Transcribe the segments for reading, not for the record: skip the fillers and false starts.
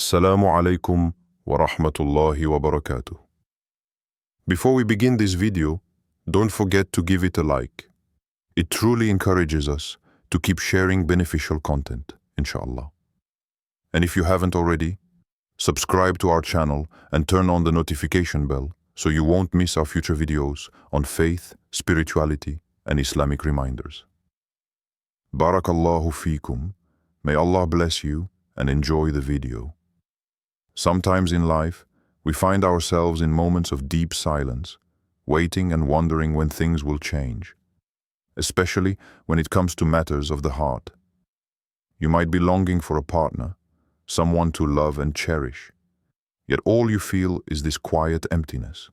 Assalamu alaikum wa rahmatullahi wa barakatuh. Before we begin this video, don't forget to give it a like. It truly encourages us to keep sharing beneficial content, inshallah. And if you haven't already, subscribe to our channel and turn on the notification bell so you won't miss our future videos on faith, spirituality, and Islamic reminders. Barakallahu feekum. May Allah bless you and enjoy the video. Sometimes in life, we find ourselves in moments of deep silence, waiting and wondering when things will change, especially when it comes to matters of the heart. You might be longing for a partner, someone to love and cherish, yet all you feel is this quiet emptiness.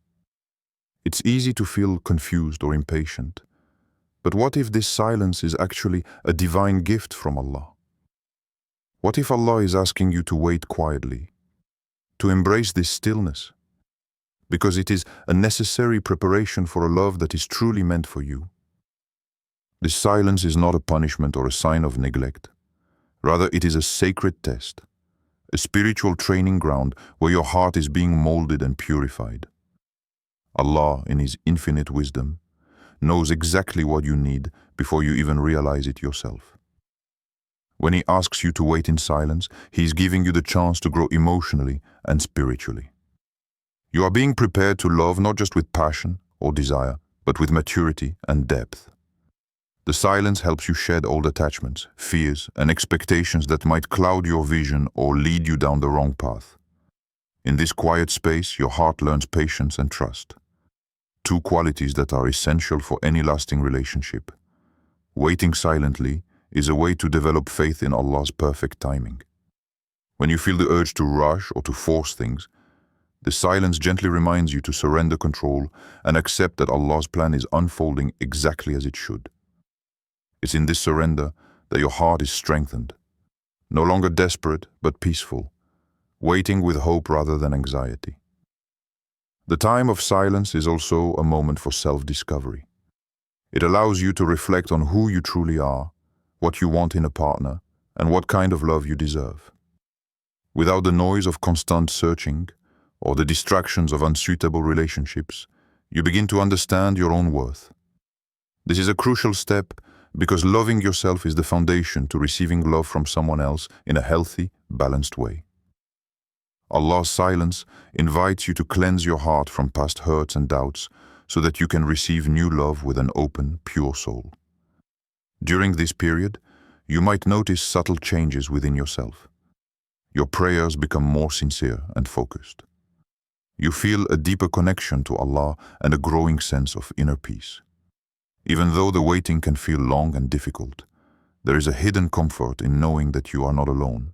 It's easy to feel confused or impatient, but what if this silence is actually a divine gift from Allah? What if Allah is asking you to wait quietly, to embrace this stillness, because it is a necessary preparation for a love that is truly meant for you? This silence is not a punishment or a sign of neglect. Rather, it is a sacred test, a spiritual training ground where your heart is being molded and purified. Allah, in His infinite wisdom, knows exactly what you need before you even realize it yourself. When He asks you to wait in silence, He is giving you the chance to grow emotionally and spiritually. You are being prepared to love not just with passion or desire, but with maturity and depth. The silence helps you shed old attachments, fears, and expectations that might cloud your vision or lead you down the wrong path. In this quiet space, your heart learns patience and trust, two qualities that are essential for any lasting relationship. Waiting silently is a way to develop faith in Allah's perfect timing. When you feel the urge to rush or to force things, the silence gently reminds you to surrender control and accept that Allah's plan is unfolding exactly as it should. It's in this surrender that your heart is strengthened, no longer desperate but peaceful, waiting with hope rather than anxiety. The time of silence is also a moment for self-discovery. It allows you to reflect on who you truly are, what you want in a partner, and what kind of love you deserve. Without the noise of constant searching or the distractions of unsuitable relationships, you begin to understand your own worth. This is a crucial step because loving yourself is the foundation to receiving love from someone else in a healthy, balanced way. Allah's silence invites you to cleanse your heart from past hurts and doubts so that you can receive new love with an open, pure soul. During this period, you might notice subtle changes within yourself. Your prayers become more sincere and focused. You feel a deeper connection to Allah and a growing sense of inner peace. Even though the waiting can feel long and difficult, there is a hidden comfort in knowing that you are not alone.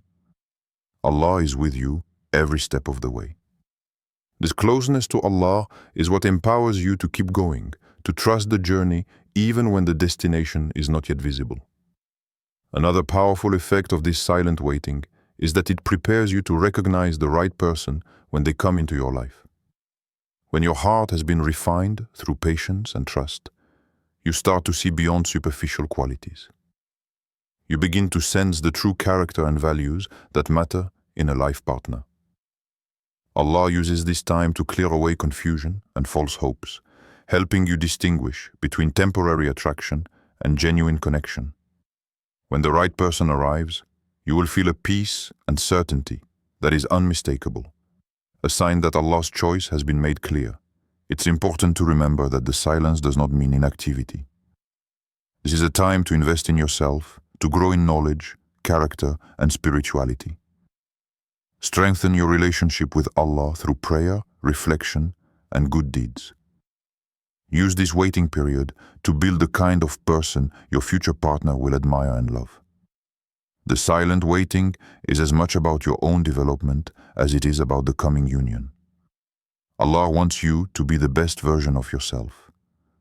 Allah is with you every step of the way. This closeness to Allah is what empowers you to keep going, to trust the journey even when the destination is not yet visible. Another powerful effect of this silent waiting is that it prepares you to recognize the right person when they come into your life. When your heart has been refined through patience and trust, you start to see beyond superficial qualities. You begin to sense the true character and values that matter in a life partner. Allah uses this time to clear away confusion and false hopes, helping you distinguish between temporary attraction and genuine connection. When the right person arrives, you will feel a peace and certainty that is unmistakable, a sign that Allah's choice has been made clear. It's important to remember that the silence does not mean inactivity. This is a time to invest in yourself, to grow in knowledge, character, and spirituality. Strengthen your relationship with Allah through prayer, reflection, and good deeds. Use this waiting period to build the kind of person your future partner will admire and love. The silent waiting is as much about your own development as it is about the coming union. Allah wants you to be the best version of yourself,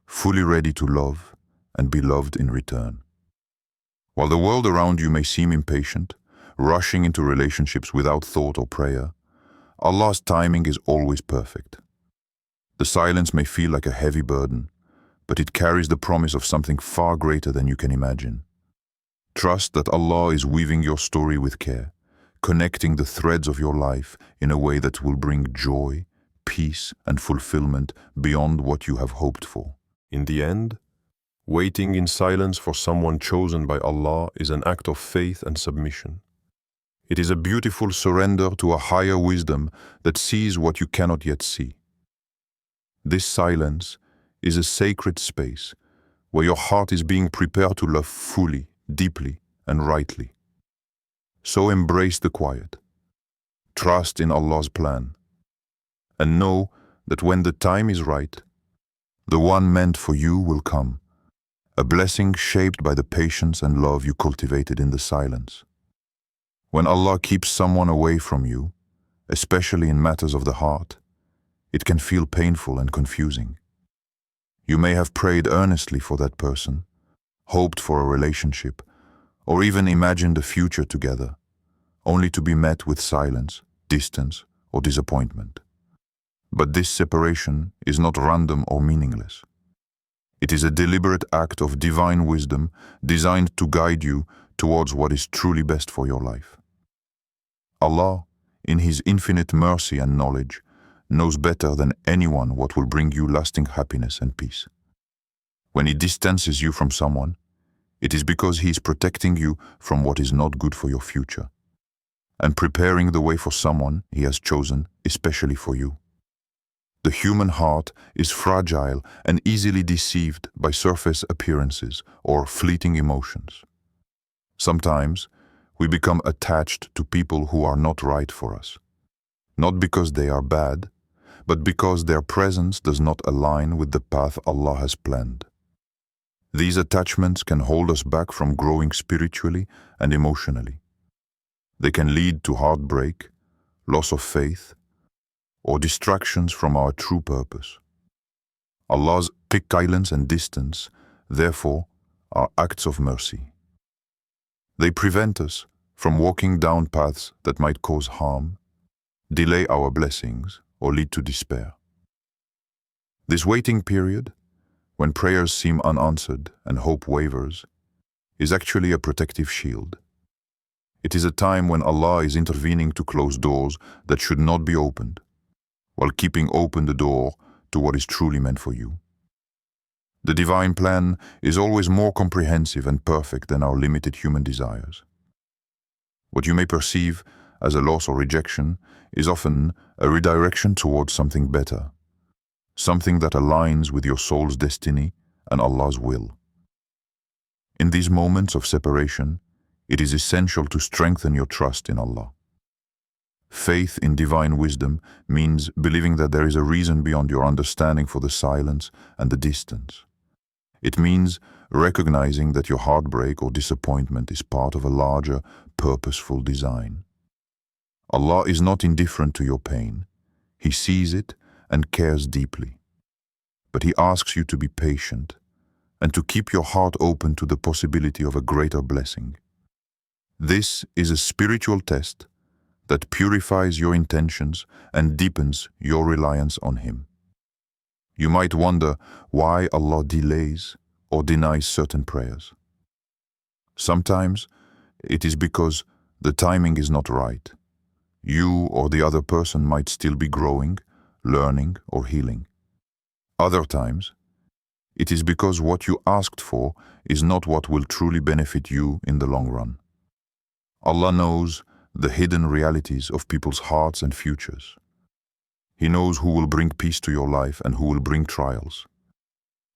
fully ready to love and be loved in return. While the world around you may seem impatient, rushing into relationships without thought or prayer, Allah's timing is always perfect. The silence may feel like a heavy burden, but it carries the promise of something far greater than you can imagine. Trust that Allah is weaving your story with care, connecting the threads of your life in a way that will bring joy, peace, and fulfillment beyond what you have hoped for. In the end, waiting in silence for someone chosen by Allah is an act of faith and submission. It is a beautiful surrender to a higher wisdom that sees what you cannot yet see. This silence is a sacred space where your heart is being prepared to love fully, deeply, and rightly. So embrace the quiet. Trust in Allah's plan. And know that when the time is right, the one meant for you will come, a blessing shaped by the patience and love you cultivated in the silence. When Allah keeps someone away from you, especially in matters of the heart, it can feel painful and confusing. You may have prayed earnestly for that person, hoped for a relationship, or even imagined a future together, only to be met with silence, distance, or disappointment. But this separation is not random or meaningless. It is a deliberate act of divine wisdom designed to guide you towards what is truly best for your life. Allah, in His infinite mercy and knowledge, knows better than anyone what will bring you lasting happiness and peace. When He distances you from someone, it is because He is protecting you from what is not good for your future, and preparing the way for someone He has chosen especially for you. The human heart is fragile and easily deceived by surface appearances or fleeting emotions. Sometimes, we become attached to people who are not right for us, not because they are bad, but because their presence does not align with the path Allah has planned. These attachments can hold us back from growing spiritually and emotionally. They can lead to heartbreak, loss of faith, or distractions from our true purpose. Allah's silence and distance, therefore, are acts of mercy. They prevent us from walking down paths that might cause harm, delay our blessings, or lead to despair. This waiting period, when prayers seem unanswered and hope wavers, is actually a protective shield. It is a time when Allah is intervening to close doors that should not be opened, while keeping open the door to what is truly meant for you. The divine plan is always more comprehensive and perfect than our limited human desires. What you may perceive as a loss or rejection is often a redirection towards something better, something that aligns with your soul's destiny and Allah's will. In these moments of separation, it is essential to strengthen your trust in Allah. Faith in divine wisdom means believing that there is a reason beyond your understanding for the silence and the distance. It means recognizing that your heartbreak or disappointment is part of a larger, purposeful design. Allah is not indifferent to your pain. He sees it and cares deeply. But He asks you to be patient and to keep your heart open to the possibility of a greater blessing. This is a spiritual test that purifies your intentions and deepens your reliance on Him. You might wonder why Allah delays or denies certain prayers. Sometimes it is because the timing is not right. You or the other person might still be growing, learning, or healing. Other times, it is because what you asked for is not what will truly benefit you in the long run. Allah knows the hidden realities of people's hearts and futures. He knows who will bring peace to your life and who will bring trials.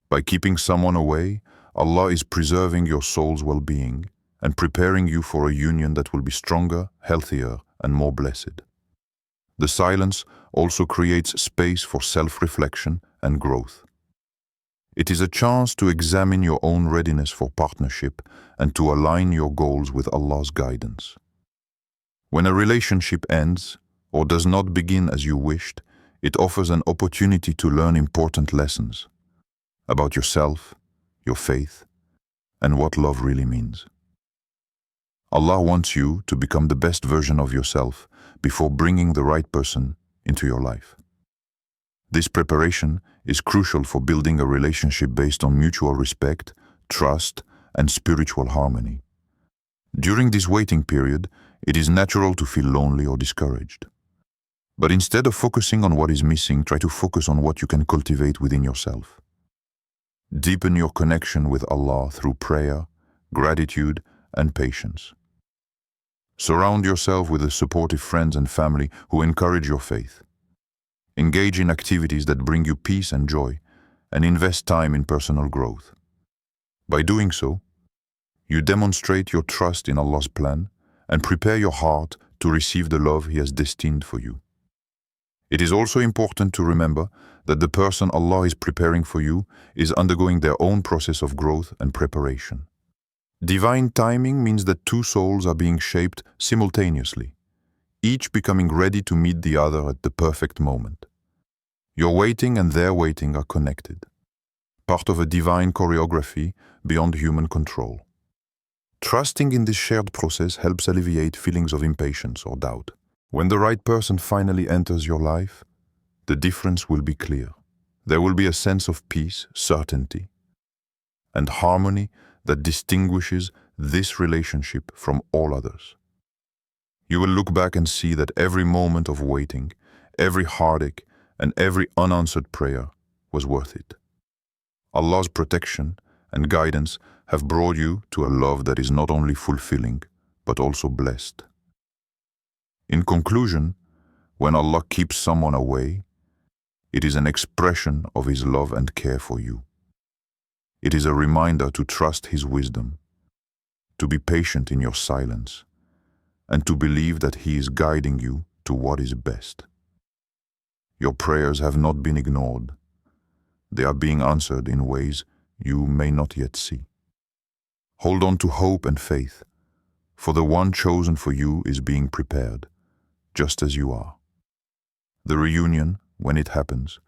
By keeping someone away, Allah is preserving your soul's well-being and preparing you for a union that will be stronger, healthier, and more blessed. The silence also creates space for self-reflection and growth. It is a chance to examine your own readiness for partnership and to align your goals with Allah's guidance. When a relationship ends or does not begin as you wished, it offers an opportunity to learn important lessons about yourself, your faith, and what love really means. Allah wants you to become the best version of yourself before bringing the right person into your life. This preparation is crucial for building a relationship based on mutual respect, trust, and spiritual harmony. During this waiting period, it is natural to feel lonely or discouraged. But instead of focusing on what is missing, try to focus on what you can cultivate within yourself. Deepen your connection with Allah through prayer, gratitude, and patience. Surround yourself with the supportive friends and family who encourage your faith. Engage in activities that bring you peace and joy, and invest time in personal growth. By doing so, you demonstrate your trust in Allah's plan and prepare your heart to receive the love He has destined for you. It is also important to remember that the person Allah is preparing for you is undergoing their own process of growth and preparation. Divine timing means that two souls are being shaped simultaneously, each becoming ready to meet the other at the perfect moment. Your waiting and their waiting are connected, part of a divine choreography beyond human control. Trusting in this shared process helps alleviate feelings of impatience or doubt. When the right person finally enters your life, the difference will be clear. There will be a sense of peace, certainty, and harmony that distinguishes this relationship from all others. You will look back and see that every moment of waiting, every heartache, and every unanswered prayer was worth it. Allah's protection and guidance have brought you to a love that is not only fulfilling, but also blessed. In conclusion, when Allah keeps someone away, it is an expression of His love and care for you. It is a reminder to trust His wisdom, to be patient in your silence, and to believe that He is guiding you to what is best. Your prayers have not been ignored. They are being answered in ways you may not yet see. Hold on to hope and faith, for the one chosen for you is being prepared, just as you are. The reunion, when it happens,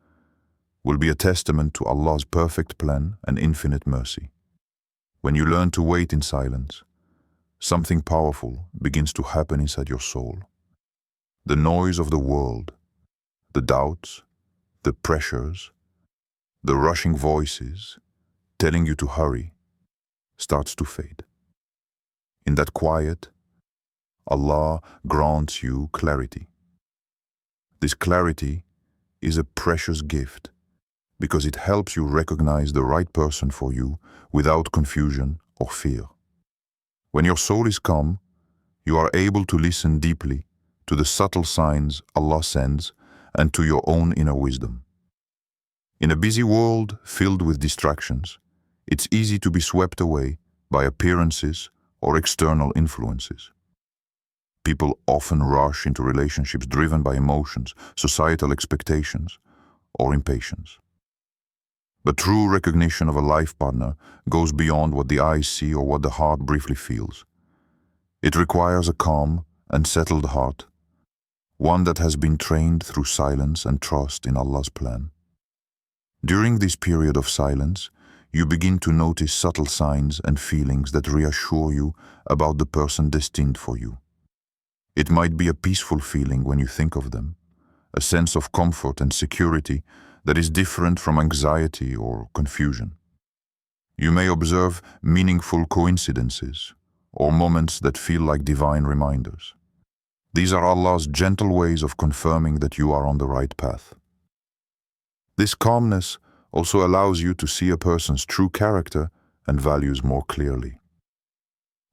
will be a testament to Allah's perfect plan and infinite mercy. When you learn to wait in silence, something powerful begins to happen inside your soul. The noise of the world, the doubts, the pressures, the rushing voices telling you to hurry, starts to fade. In that quiet, Allah grants you clarity. This clarity is a precious gift because it helps you recognize the right person for you without confusion or fear. When your soul is calm, you are able to listen deeply to the subtle signs Allah sends and to your own inner wisdom. In a busy world filled with distractions, it's easy to be swept away by appearances or external influences. People often rush into relationships driven by emotions, societal expectations, or impatience. But true recognition of a life partner goes beyond what the eyes see or what the heart briefly feels. It requires a calm and settled heart, one that has been trained through silence and trust in Allah's plan. During this period of silence, you begin to notice subtle signs and feelings that reassure you about the person destined for you. It might be a peaceful feeling when you think of them, a sense of comfort and security that is different from anxiety or confusion. You may observe meaningful coincidences or moments that feel like divine reminders. These are Allah's gentle ways of confirming that you are on the right path. This calmness also allows you to see a person's true character and values more clearly.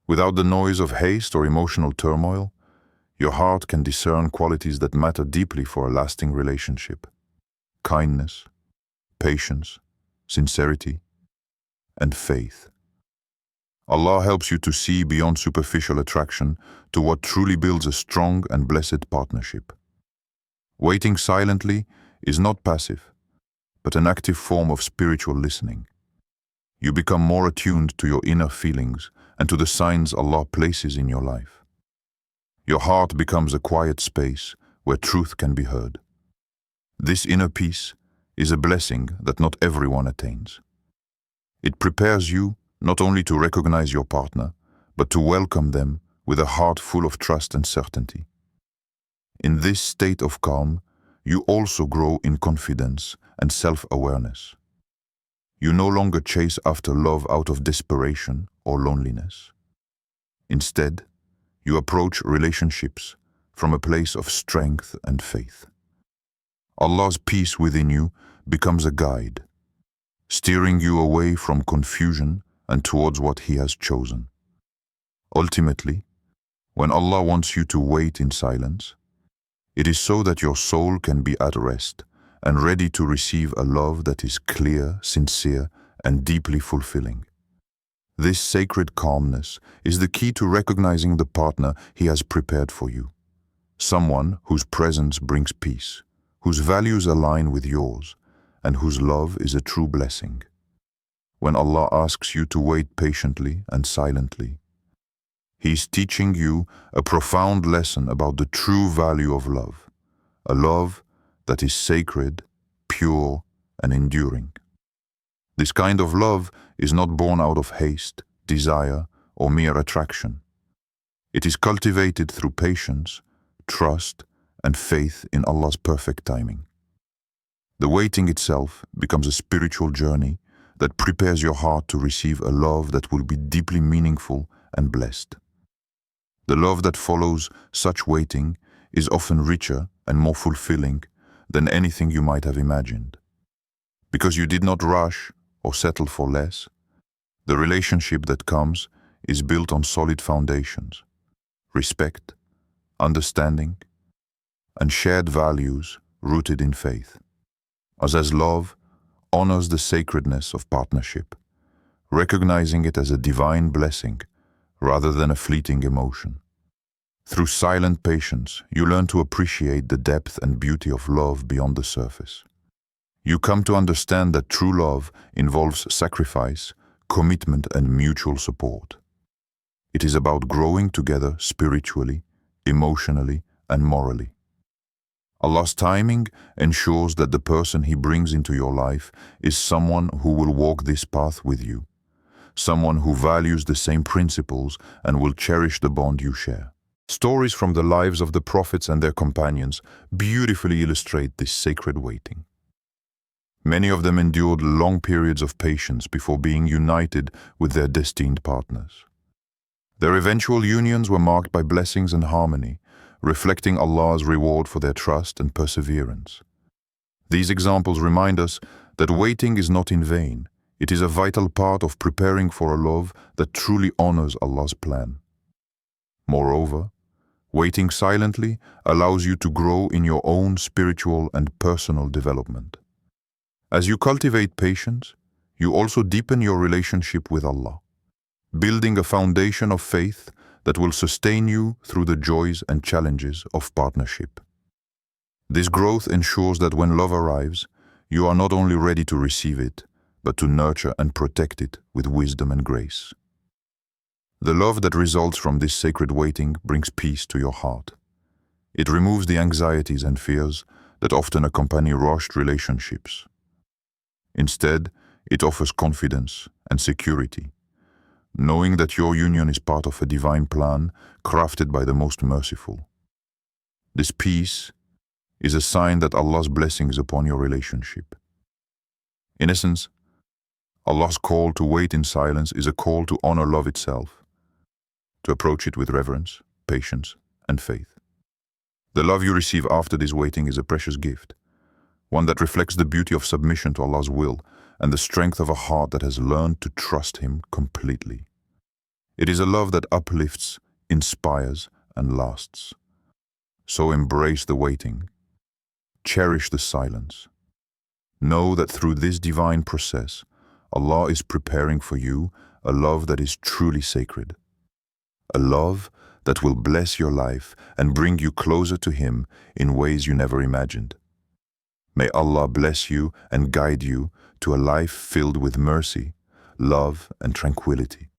Without the noise of haste or emotional turmoil, your heart can discern qualities that matter deeply for a lasting relationship: kindness, patience, sincerity, and faith. Allah helps you to see beyond superficial attraction to what truly builds a strong and blessed partnership. Waiting silently is not passive, but an active form of spiritual listening. You become more attuned to your inner feelings and to the signs Allah places in your life. Your heart becomes a quiet space where truth can be heard. This inner peace is a blessing that not everyone attains. It prepares you not only to recognize your partner, but to welcome them with a heart full of trust and certainty. In this state of calm, you also grow in confidence and self-awareness. You no longer chase after love out of desperation or loneliness. Instead, you approach relationships from a place of strength and faith. Allah's peace within you becomes a guide, steering you away from confusion and towards what He has chosen. Ultimately, when Allah wants you to wait in silence, it is so that your soul can be at rest and ready to receive a love that is clear, sincere, and deeply fulfilling. This sacred calmness is the key to recognizing the partner He has prepared for you, someone whose presence brings peace, whose values align with yours, and whose love is a true blessing. When Allah asks you to wait patiently and silently, He is teaching you a profound lesson about the true value of love, a love that is sacred, pure, and enduring. This kind of love is not born out of haste, desire, or mere attraction. It is cultivated through patience, trust, and faith in Allah's perfect timing. The waiting itself becomes a spiritual journey that prepares your heart to receive a love that will be deeply meaningful and blessed. The love that follows such waiting is often richer and more fulfilling than anything you might have imagined. Because you did not rush or settle for less, the relationship that comes is built on solid foundations: respect, understanding, and shared values rooted in faith. As love honors the sacredness of partnership, recognizing it as a divine blessing rather than a fleeting emotion. Through silent patience, you learn to appreciate the depth and beauty of love beyond the surface. You come to understand that true love involves sacrifice, commitment, and mutual support. It is about growing together spiritually, emotionally, and morally. Allah's timing ensures that the person He brings into your life is someone who will walk this path with you, someone who values the same principles and will cherish the bond you share. Stories from the lives of the prophets and their companions beautifully illustrate this sacred waiting. Many of them endured long periods of patience before being united with their destined partners. Their eventual unions were marked by blessings and harmony, reflecting Allah's reward for their trust and perseverance. These examples remind us that waiting is not in vain. It is a vital part of preparing for a love that truly honors Allah's plan. Moreover, waiting silently allows you to grow in your own spiritual and personal development. As you cultivate patience, you also deepen your relationship with Allah, building a foundation of faith that will sustain you through the joys and challenges of partnership. This growth ensures that when love arrives, you are not only ready to receive it, but to nurture and protect it with wisdom and grace. The love that results from this sacred waiting brings peace to your heart. It removes the anxieties and fears that often accompany rushed relationships. Instead, it offers confidence and security, knowing that your union is part of a divine plan crafted by the Most Merciful. This peace is a sign that Allah's blessing is upon your relationship. In essence, Allah's call to wait in silence is a call to honor love itself, to approach it with reverence, patience, and faith. The love you receive after this waiting is a precious gift, one that reflects the beauty of submission to Allah's will and the strength of a heart that has learned to trust Him completely. It is a love that uplifts, inspires, and lasts. So embrace the waiting. Cherish the silence. Know that through this divine process, Allah is preparing for you a love that is truly sacred. A love that will bless your life and bring you closer to Him in ways you never imagined. May Allah bless you and guide you to a life filled with mercy, love, and tranquility.